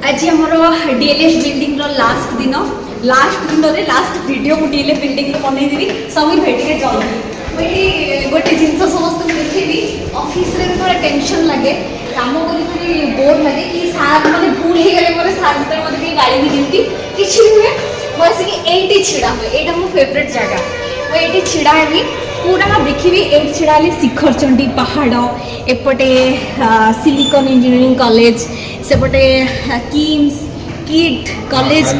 आज आमर DLF building last दिन रे लास्ट वीडियो को डीएलएफ बिल्डिंग बनईदेवी समीर भाई टे जल्दी गोटे जिन समस्त देखी ऑफिस रे थोड़ा टेंशन लगे काम कर बोर लगे कि सार मैंने भूल हो गले मोर सार भर मत गाड़ी भी दिखती किसी नुहे बस ये छिड़ा हुए यहाँ मो फेवरेट जगह ये छिड़ा है पूरा देखी ये छिड़ा शिखर चंडी पहाड़ एपटे सिलिकन इंजीनियरिंग कॉलेज सेपटे किम्स किट कॉलेज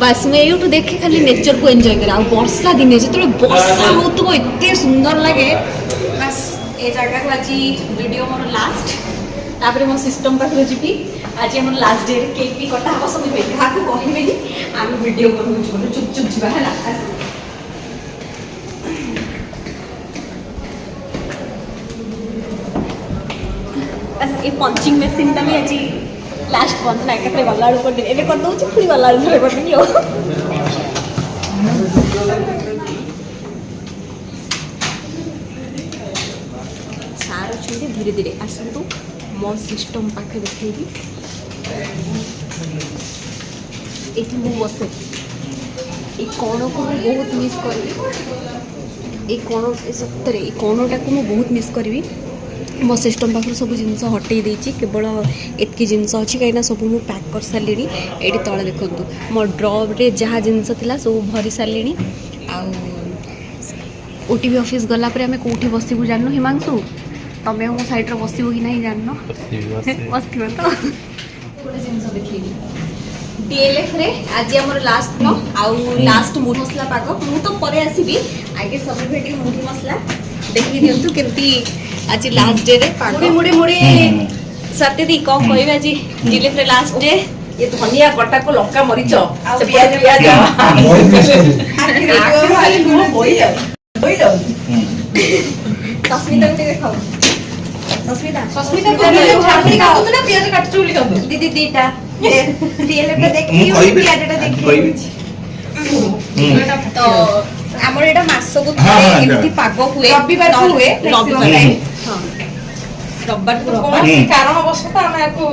बस मैं यूट्यूब देखे खाली नेचर को एंजॉय करा वर्षा दिन जो वर्षा हो एत सुंदर लगे बस ये जगह को आज वीडियो मोर लास्ट तापर मो सिस्टम पाखे जी आज आम लास्ट डे केक भी कटा हम सब क्या कहबे आम वीडियो कर चुप चुप जावा है बस ये पंचिंग मशीन टा भी आज लास्ट बंद ना के गला कर दिन एबे कर दउछ पुरी गला धरे कर दियो सार छुंदे धीरे धीरे आसंतु मो सिस्टम पाखे देखैबी एठी मु बसे ए कोण को बहुत मिस करबी ए कोण ए सत्तरे ए कोणटा को मु बहुत मिस करबी मो सिस्टम पाखर सब जिनस हटई देछि केवल एतकी जिनस अच्छी कहीं सब मुझे पैक कर सारे ये तले देखु मो ड्रॉप रे जहाँ जिनस थिला सब भरी सारे ओटीवी ऑफिस गला आम कौटी बसबू जानू हिमांशु तमें मो साइड बसबू कि नहीं जान बस तो गोटे जिन देखी डीएलएफ रे आज आमर लास्ट न आउ लास्ट मुढ़ी मसला पाग मु तो पर आसबि आगे सब भेटी मुढ़ी मसला देखी दिंतु केमती आज लास्ट डे रे मुड़ी मुड़ी मुड़ी सत्यदी कौन कहबे आज डीएलएफ रे लास्ट डे ये धनिया कटा को लंका मरीच से प्याज सस्मिता को देखाओ सस्मिता सस्मिता को छापनी खाओ तो ना प्याज काट चुली कर दीदी दीटा डीएलएफ रे देखी प्याजटा देखी तो हमर एटा मासो को एमती पाग हुए रविवार हुए रविवार को कारण बसत हम याको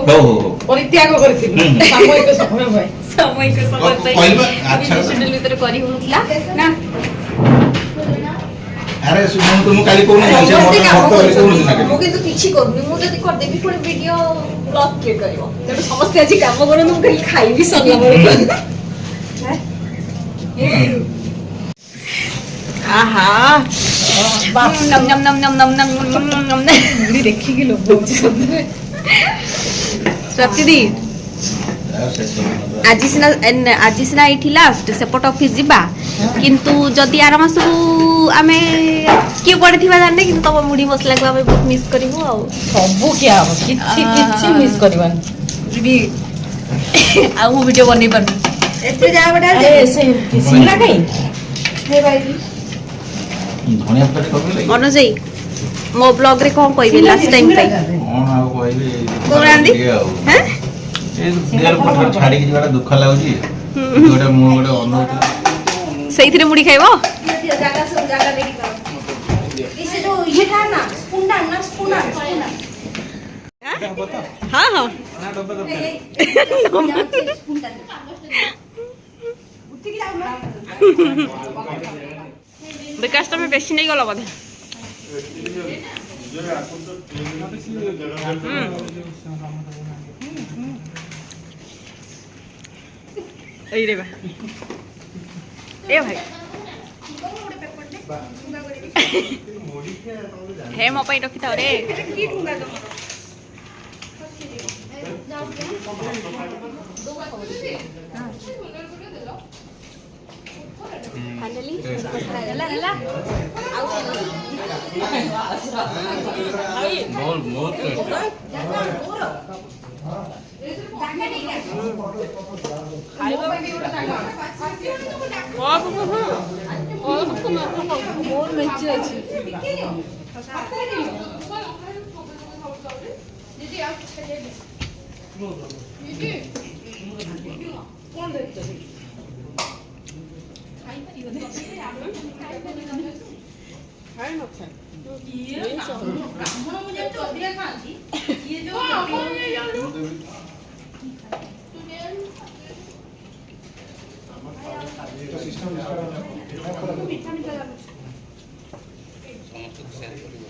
परित्याग करथिलु सामयिक समय अच्छा शेड्यूल भीतर करी होतला ना अरे सुमन तुम काली कोन से मो किंतु किछि करनी मो जदी कर देबी पुरो वीडियो ब्लॉग के करबो तेरे समस्त आज काम करन हम खाली खाइबी सल्ला बड़ आहा नम नम नम नम नम नम नम नम मुड़ी देखि कि लोग होछि सत्य दी आज सिना एठी लास्ट सेपट ऑफिस जीबा किंतु जदि आर मास आमे के पड़े थिबा जानने किंतु तब मुड़ी मसला को आमे बहुत मिस करबो आ सब क्या हो किछि मिस करबान जी आ वो वीडियो बनै पर एते जा बडा ए से सिंगला कई हे भाई धनिया पत्ता करबे अनुजई मो ब्लॉग रे कोन कहबे लास्ट टाइम पे कोन आ कहबे कोन आंदी हैं ए दियार पठार छाडी कि बड़ा दुख लागुची गोटे मु गोटे अनुभव सहीथरे मुड़ी खाइबो जागा रेडी करो इसे जो ये था ना स्पून हां हां विकास तुम्हें बेसी नहीं गला बोधे रे बा ए भाई हे मो पाई रखी था रे फाइनली गला गला मोर मोर खाइबा भी ओटा जागा मोर मेचे अछि दीदी आप चले दीदी कौन देखते खाइ परियो खाइ न खाइ ये काम मुझे तो अधिक खांती ये जो ମିଠା ମିଠା ଲାଗୁଛି। ସମସ୍ତଙ୍କୁ ସେୟାର କରିବ।